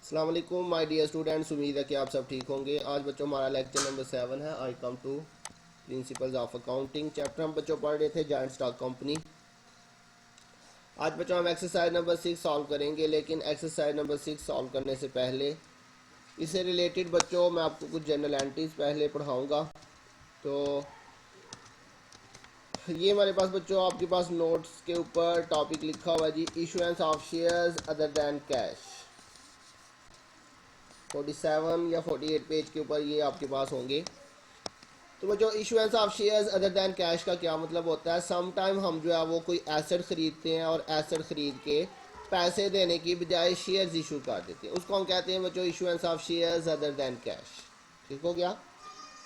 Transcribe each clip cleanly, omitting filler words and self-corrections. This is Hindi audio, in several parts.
अस्सलाम वालेकुम माय डियर स्टूडेंट्स, उम्मीद है कि आप सब ठीक होंगे। आज बच्चों हमारा लेक्चर नंबर 7 है। I come to principles of accounting chapter हम बच्चों पढ़ रहे थे जॉइंट स्टॉक कंपनी। आज बच्चों हम एक्सरसाइज नंबर 6 सॉल्व करेंगे, लेकिन एक्सरसाइज नंबर 6 सॉल्व करने से पहले इससे रिलेटेड बच्चों मैं आपको कुछ जनरल एंट्रीज पहले पढ़ाऊँगा। तो ये हमारे पास बच्चों आपके पास नोट्स के ऊपर टॉपिक लिखा हुआ है जी, issuance of shares other than cash. 47 या 48 पेज के ऊपर ये आपके पास होंगे। तो बच्चों issuance of shares other than cash का क्या मतलब होता है? सम टाइम हम जो है वो कोई एसेट खरीदते हैं और एसेट खरीद के पैसे देने की बजाय शेयर्स इशू कर देते हैं, उसको हम कहते हैं बच्चों issuance of shares other than cash. ठीक हो गया?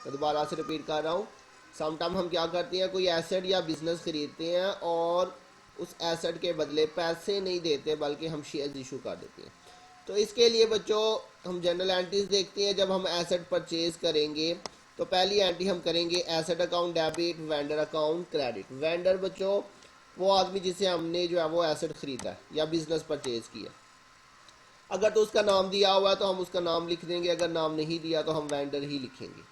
तो दोबारा से रिपीट कर रहा हूँ। सम टाइम हम क्या करते हैं, कोई एसेट या बिजनेस खरीदते हैं और उस एसेट के बदले पैसे नहीं देते बल्कि हम शेयर्स इशू कर देते हैं। तो इसके लिए बच्चों हम जनरल एंट्रीज देखते हैं। जब हम एसेट परचेज करेंगे तो पहली एंट्री हम करेंगे asset account debit, vendor account credit. Vendor बच्चों वो आदमी जिसे हमने जो है वो एसेट खरीदा या बिजनेस परचेज किया। अगर तो उसका नाम दिया हुआ है तो हम उसका नाम लिख देंगे, अगर नाम नहीं दिया तो हम वेंडर ही लिखेंगे।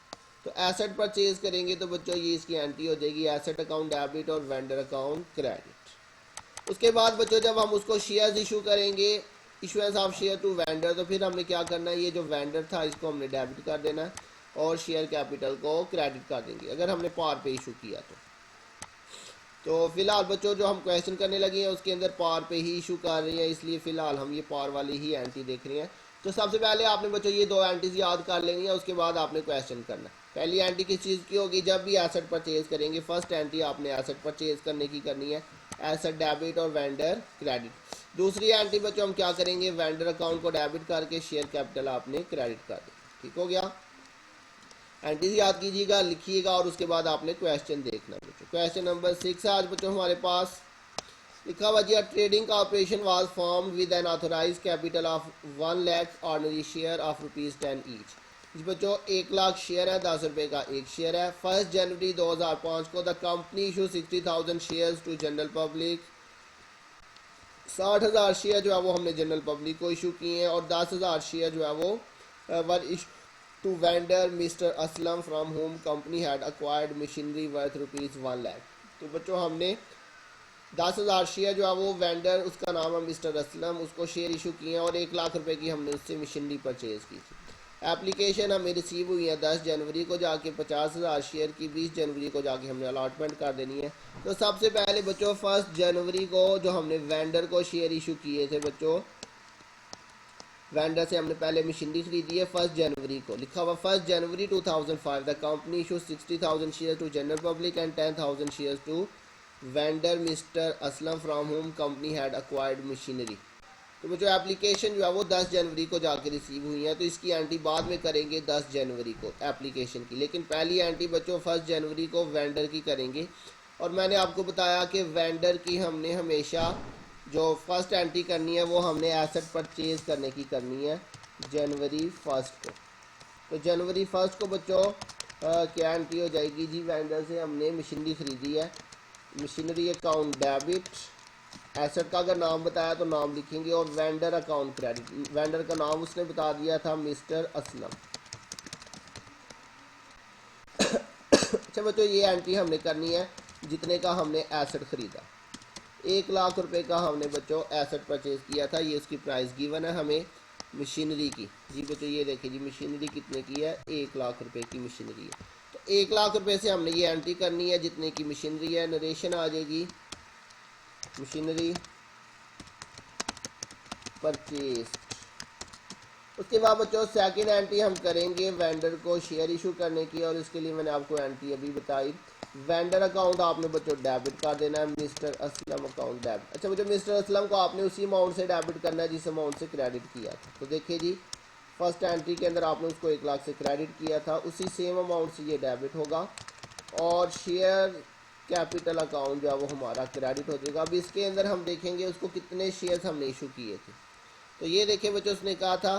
तो एसेट परचेज करेंगे तो बच्चों ये इसकी एंट्री हो जाएगी एसेट अकाउंट डेबिट और वेंडर अकाउंट क्रेडिट। उसके बाद बच्चों जब हम उसको शेयर्स इशू करेंगे, issuance of share to vendor, तो फिर हमने क्या करना है, ये जो वेंडर था इसको हमने डेबिट कर देना है और शेयर कैपिटल को क्रेडिट कर देंगे अगर हमने पार पे इशू किया तो फिलहाल बच्चों जो हम क्वेश्चन करने लगे हैं उसके अंदर पार पे ही इशू कर रहे हैं, इसलिए फिलहाल हम ये पार वाली ही एंट्री देख रहे हैं। तो सबसे पहले आपने बच्चों ये दो एंट्रीज याद कर लेनी है, उसके बाद आपने क्वेश्चन करना है। पहली एंट्री किस चीज़ की होगी? जब भी एसेट परचेज करेंगे फर्स्ट एंट्री आपने एसेट परचेज करने की करनी है, एसेट डेबिट और वेंडर क्रेडिट। दूसरी एंट्री बच्चों हम क्या करेंगे, वेंडर अकाउंट को डेबिट करके शेयर कैपिटल आपने क्रेडिट कर देना। ठीक हो गया? एंट्रीज याद कीजिएगा, लिखिएगा और उसके बाद आपने क्वेश्चन देखना बच्चों। क्वेश्चन नंबर 6 है आज बच्चों हमारे पास। लिखा हुआ जी, trading corporation was formed with an authorised capital of 1 lakh ordinary share of ₹10 each. इस बच्चों 1 लाख शेयर है, 10 रुपये का एक शेयर है। 1 जनवरी 2005 को the company issue 60,000 shares to general public. 60,000 share जो है वो हमने जनरल पब्लिक को इशू किए हैं और 10,000 शेयर जो है वो वर to vendor Mr. Aslam from whom company had acquired machinery worth ₹1 lakh। तो बच्चों हमने 10,000 शेयर जो है वो वेंडर, उसका नाम है मिस्टर असलम, उसको शेयर इशू किए हैं और 1 लाख रुपए की हमने उससे मशीनरी परचेज की थी। एप्लीकेशन हमें रिसीव हुई है 10 जनवरी को, जाके 50,000 शेयर की 20 जनवरी को जाके हमने अलॉटमेंट कर देनी है। तो सबसे पहले बच्चों 1 जनवरी को जो हमने वेंडर को शेयर इशू किए थे बच्चों, वेंडर से हमने पहले मशीनरी खरीदी है 1 जनवरी को। लिखा हुआ 1 जनवरी 2005 the company issue 60,000 share to general public and 10,000 share to vendor mister Aslam from home company had acquired machinery. तो बच्चों एप्लीकेशन जो है वो 10 जनवरी को जाके रिसीव हुई है, तो इसकी एंट्री बाद में करेंगे 10 जनवरी को एप्लीकेशन की, लेकिन पहली एंट्री बच्चों 1 जनवरी को वेंडर की करेंगे। और मैंने आपको बताया कि वेंडर की हमने हमेशा जो फर्स्ट एंट्री करनी है वो हमने एसेट परचेज करने की करनी है जनवरी 1 को। तो जनवरी 1 को बच्चों क्या एंट्री हो जाएगी जी, वेंडर से हमने मशीनरी खरीदी है, मशीनरी अकाउंट डेबिट, एसेट का अगर नाम बताया तो नाम लिखेंगे और वेंडर अकाउंट क्रेडिट। वेंडर का नाम उसने बता दिया था मिस्टर असलम। अच्छा बच्चों ये एंट्री हमने करनी है जितने का हमने एसेट खरीदा। 1 लाख रुपए का हमने बच्चों एसेट परचेज किया था, ये उसकी प्राइस गिवन है हमें मशीनरी की। जी बच्चों ये देखिए जी मशीनरी कितने की है, 1 लाख रुपए की मशीनरी है। तो 1 लाख रुपए से हमने ये एंट्री करनी है जितने की मशीनरी है। नरेशन आ जाएगी मशीनरी परचेज। उसके बाद बच्चों सेकंड एंट्री हम करेंगे वेंडर को शेयर इशू करने की, और इसके लिए मैंने आपको एंट्री अभी बताई। वेंडर अकाउंट आपने बच्चों डेबिट कर देना है, मिस्टर असलम अकाउंट डेबिट। अच्छा बच्चों मिस्टर असलम को आपने उसी अमाउंट से डेबिट करना है जिस अमाउंट से क्रेडिट किया था। तो देखिए जी फर्स्ट एंट्री के अंदर आपने उसको 1 लाख से क्रेडिट किया था, उसी सेम अमाउंट से ये डेबिट होगा और शेयर कैपिटल अकाउंट जो है वो हमारा क्रेडिट हो जाएगा। अब इसके अंदर हम देखेंगे उसको कितने शेयर्स हमने इशू किए थे। तो ये देखिए बच्चों उसने कहा था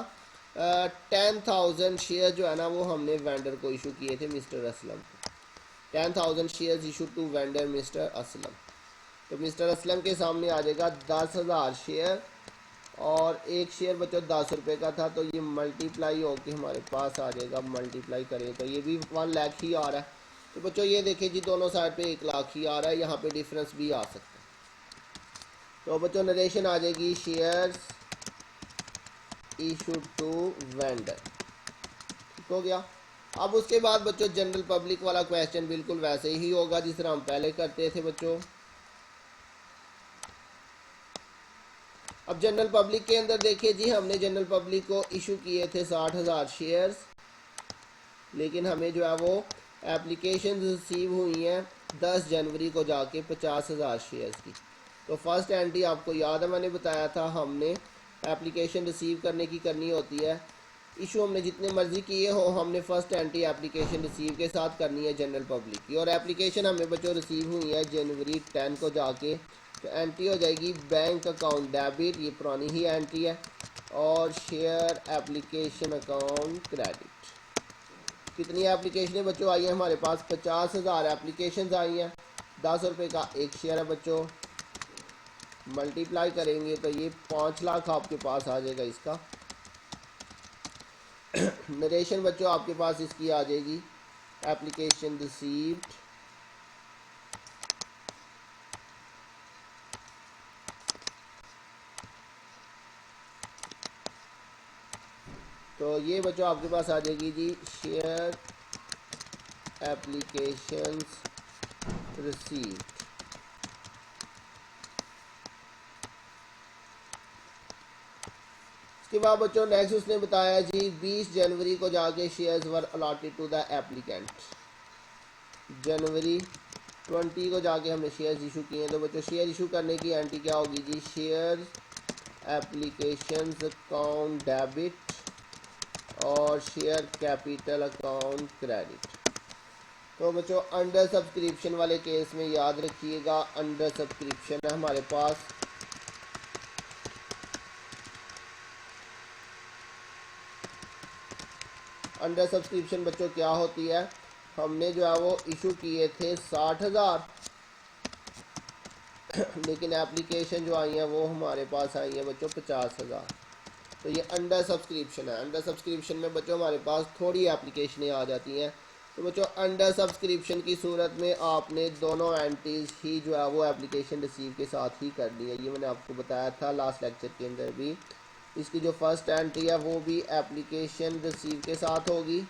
10,000 शेयर जो है ना वो हमने वेंडर को इशू किए थे मिस्टर असलम को। 10,000 shares issue to vendor mister Aslam. तो मिस्टर असलम के सामने आ जाएगा 10,000 शेयर और एक शेयर बच्चों 10 रुपये का था, तो ये मल्टीप्लाई होके हमारे पास आ जाएगा। मल्टीप्लाई करें तो ये भी 1 लाख ही आ रहा है। तो बच्चों ये देखें जी, दोनों साइड पे 1 लाख ही आ रहा है, यहाँ पे डिफरेंस भी आ सकता है। तो बच्चों नरेशन आ जाएगी शेयर्स इशू टू वेंडर, ठीक हो गया। अब उसके बाद बच्चों जनरल पब्लिक वाला क्वेश्चन बिल्कुल वैसे ही होगा जिस तरह हम पहले करते थे बच्चों। अब जनरल पब्लिक के अंदर देखिए जी, हमने जनरल पब्लिक को इशू किए थे 60,000 शेयर्स, लेकिन हमें जो है वो एप्लीकेशन रिसीव हुई हैं 10 जनवरी को जाके 50,000 शेयर्स की। तो फर्स्ट एंट्री आपको याद है, मैंने बताया था हमने एप्लीकेशन रिसीव करने की करनी होती है। इशू हमने जितने मर्जी किए हो, हमने फर्स्ट एंट्री एप्लीकेशन रिसीव के साथ करनी है जनरल पब्लिक की। और एप्लीकेशन हमें बच्चों रिसीव हुई है जनवरी 10 को जाके। तो एंट्री हो जाएगी बैंक अकाउंट डेबिट, ये पुरानी ही एंट्री है, और शेयर एप्लीकेशन अकाउंट क्रेडिट। कितनी एप्लीकेशनें बच्चों आई हैं हमारे पास? 50,000 एप्लीकेशन आई हैं। 10 रुपये का एक शेयर है बच्चों, मल्टीप्लाई करेंगे तो ये 5 लाख आपके पास आ जाएगा इसका। नरेशन बच्चों आपके पास इसकी आ जाएगी एप्लीकेशन रिसीव्ड, तो ये बच्चों आपके पास आ जाएगी जी शेयर एप्लीकेशंस रिसीव्ड। इसके बाद बच्चों नेक्स्ट उसने बताया जी 20 जनवरी को जाके shares were allotted to the applicant. जनवरी 20 को जाके हमने शेयर्स इशू किए हैं। तो बच्चों शेयर इशू करने की एंट्री क्या होगी जी? शेयर एप्लीकेशंस अकाउंट डेबिट और शेयर कैपिटल अकाउंट क्रेडिट। तो बच्चों अंडर सब्सक्रिप्शन वाले केस में याद रखिएगा, अंडर सब्सक्रिप्शन है हमारे पास, अंडर सब्सक्रिप्शन बच्चों क्या होती है? हमने जो है वो इशू किए थे 60,000, लेकिन एप्लीकेशन जो आई है वो हमारे पास आई है बच्चों 50,000। तो ये अंडर सब्सक्रिप्शन है। अंडर सब्सक्रिप्शन में बच्चों हमारे पास थोड़ी एप्लीकेशनें आ जाती हैं। तो बच्चों अंडर सब्सक्रिप्शन की सूरत में आपने दोनों एंट्रीज ही जो है वो एप्लीकेशन रिसीव के साथ ही करनी है। ये मैंने आपको बताया था लास्ट लेक्चर के अंदर भी। इसकी जो फर्स्ट एंट्री है वो भी एप्लीकेशन रिसीव के साथ होगी,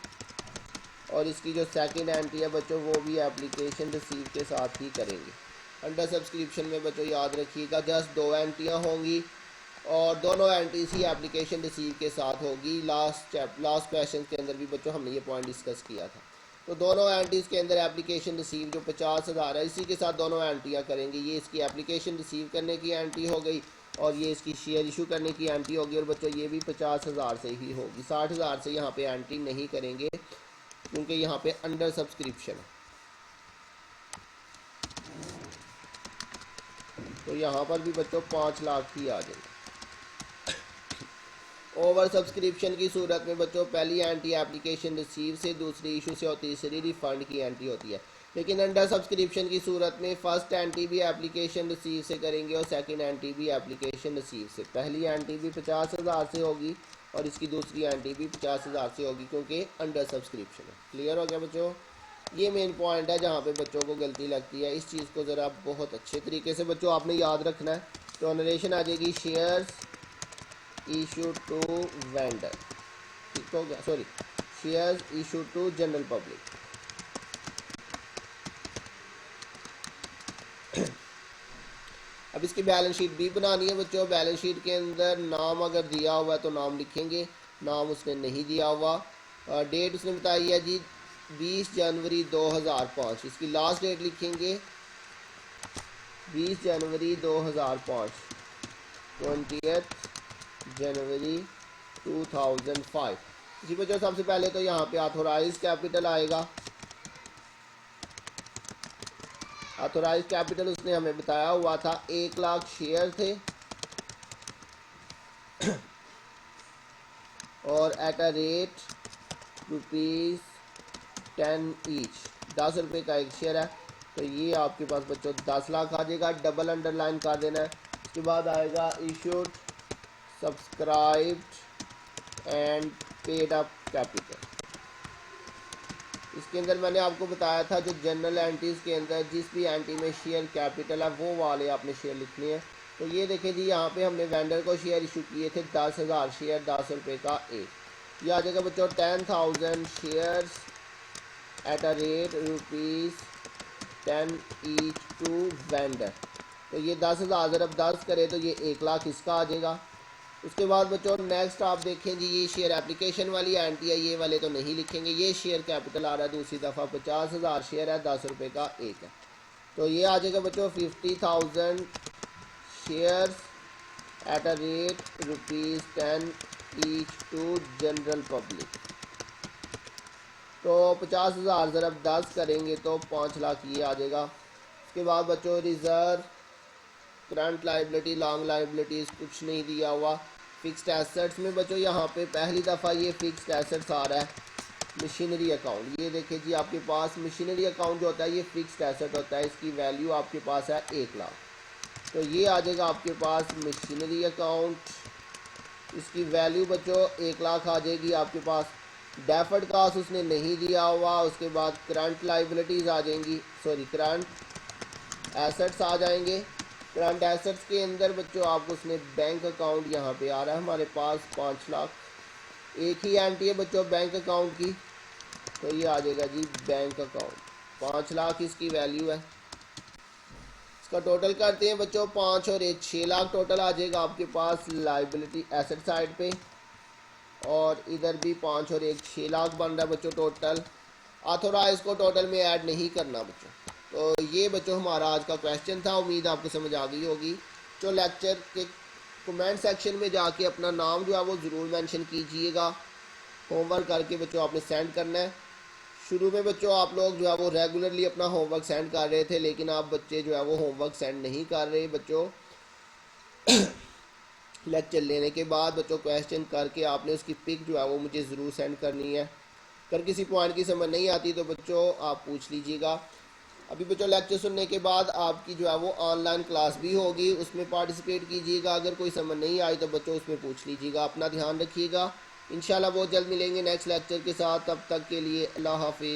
और इसकी जो सेकंड एंट्री है बच्चों वो भी एप्लीकेशन रिसीव के साथ ही करेंगे। अंडर सब्सक्रिप्शन में बच्चों याद रखिएगा जस्ट 2 एंट्रियाँ होंगी, और दोनों एंट्रीज ही एप्लीकेशन रिसीव के साथ होगी। लास्ट क्वेश्चन के अंदर भी बच्चों हमने ये पॉइंट डिस्कस किया था। तो दोनों एंट्रीज के अंदर एप्लीकेशन रिसीव जो 50,000 है इसी के साथ दोनों एंट्रियाँ करेंगे। ये इसकी एप्लीकेशन रिसीव करने की एंट्री हो गई, और ये इसकी शेयर इशू करने की एंट्री होगी। और बच्चों ये भी 50,000 से ही होगी, 60,000 से यहाँ पे एंट्री नहीं करेंगे क्योंकि यहाँ पे अंडर सब्सक्रिप्शन है। तो यहाँ पर भी बच्चों 5 लाख ही आ जाएंगे। ओवर सब्सक्रिप्शन की सूरत में बच्चों पहली एंट्री एप्लीकेशन रिसीव से, दूसरी इशू से और तीसरी रिफंड की एंट्री होती है। लेकिन अंडर सब्सक्रिप्शन की सूरत में फर्स्ट एंट्री भी एप्लीकेशन रिसीव से करेंगे और सेकंड एंट्री भी एप्लीकेशन रिसीव से। पहली एंट्री भी 50,000 से होगी और इसकी दूसरी एंट्री भी 50,000 से होगी क्योंकि अंडर सब्सक्रिप्शन है। क्लियर हो गया बच्चों? ये मेन पॉइंट है जहाँ पे बच्चों को गलती लगती है। इस चीज़ को ज़रा बहुत अच्छे तरीके से बच्चों आपने याद रखना है। तो नरेशन आ जाएगी शेयर्स इशू टू वेंडर, ठीक हो गया, sorry shares issue to general public. अब इसकी बैलेंस शीट भी बनानी है बच्चों। बैलेंस शीट के अंदर नाम अगर दिया हुआ है तो नाम लिखेंगे, नाम उसने नहीं दिया हुआ। डेट उसने बताई है जी 20 जनवरी 2005, इसकी लास्ट डेट लिखेंगे 20 जनवरी 2005, 20 जनवरी 2005। इसी वजह सबसे पहले तो यहाँ पे ऑथोराइज कैपिटल आएगा। ऑथोराइज कैपिटल उसने हमें बताया हुआ था 1 लाख शेयर थे और एट अ रेट ₹10 ईच, 10 रुपये का एक शेयर है। तो ये आपके पास बच्चों 10 लाख आ जाएगा, डबल अंडरलाइन कर देना है। उसके बाद आएगा issued subscribed and paid up capital. इसके अंदर मैंने आपको बताया था जो जनरल एंट्रीज के अंदर जिस भी एंट्री में शेयर कैपिटल है वो वाले आपने शेयर लिखने हैं। तो ये देखें जी, यहाँ पे हमने वेंडर को शेयर इशू किए थे 10,000 शेयर, 10 रुपये का एक। ये आ जाएगा बच्चों 10,000 shares at a rate ₹10 each to vendor. तो ये 10,000 ज़रब 10 करे तो ये 1,00,000 इसका आ जाएगा। उसके बाद बच्चों नेक्स्ट आप देखें जी, ये शेयर एप्लीकेशन वाली एंट्री है, ये वाले तो नहीं लिखेंगे। ये शेयर कैपिटल आ रहा है दूसरी दफ़ा 50,000 शेयर है, 10 रुपये का एक है। तो ये आ जाएगा बच्चों 50,000 shares at a rate ₹10 each to general public. तो 50,000 ज़रब 10 करेंगे तो 5,00,000 ये आ जाएगा। उसके बाद बच्चों reserve, current liability, long liabilities कुछ नहीं दिया हुआ। फिक्स्ड एसेट्स में बच्चों यहाँ पे पहली दफ़ा ये फिक्स्ड एसेट्स आ रहा है मशीनरी अकाउंट। ये देखिए जी, आपके पास मशीनरी अकाउंट जो होता है ये फिक्स्ड एसेट होता है, इसकी वैल्यू आपके पास है 1,00,000। तो ये आ जाएगा आपके पास मशीनरी अकाउंट, इसकी वैल्यू बच्चों 1,00,000 आ जाएगी आपके पास। डेफर्ड कास्ट उसने नहीं दिया हुआ। उसके बाद करंट लाइबिलिटीज़ आ जाएंगी, सॉरी करंट एसेट्स आ जाएंगे। करंट एसेट्स के अंदर बच्चों आपको उसने बैंक अकाउंट यहाँ पे आ रहा है हमारे पास 5,00,000। एक ही एंट्री है बच्चों बैंक अकाउंट की, तो ये आ जाएगा जी बैंक अकाउंट 5,00,000 इसकी वैल्यू है। इसका टोटल करते हैं बच्चों 5 और 1 6,00,000 टोटल आ जाएगा आपके पास लाइबिलिटी एसेट साइड पे। और इधर भी 5 और 1 6,00,000 बन रहा है बच्चों टोटल। ऑथोराइज को टोटल में ऐड नहीं करना बच्चों। तो ये बच्चों हमारा आज का क्वेश्चन था, उम्मीद आपको समझ आ गई होगी। तो लेक्चर के कमेंट सेक्शन में जाके अपना नाम जो है वो ज़रूर मेंशन कीजिएगा। होमवर्क करके बच्चों आपने सेंड करना है। शुरू में बच्चों आप लोग जो है वो रेगुलरली अपना होमवर्क सेंड कर रहे थे, लेकिन आप बच्चे जो है वो होमवर्क सेंड नहीं कर रहे बच्चों। लेक्चर लेने के बाद बच्चों क्वेश्चन करके आपने उसकी पिक जो है वो मुझे ज़रूर सेंड करनी है। अगर किसी पॉइंट की समझ नहीं आती तो बच्चों आप पूछ लीजिएगा। अभी बच्चों लेक्चर सुनने के बाद आपकी जो है वो ऑनलाइन क्लास भी होगी, उसमें पार्टिसिपेट कीजिएगा। अगर कोई समझ नहीं आई तो बच्चों उसमें पूछ लीजिएगा। अपना ध्यान रखिएगा। इंशाल्लाह बहुत जल्द मिलेंगे नेक्स्ट लेक्चर के साथ। तब तक के लिए अल्लाह हाफिज़।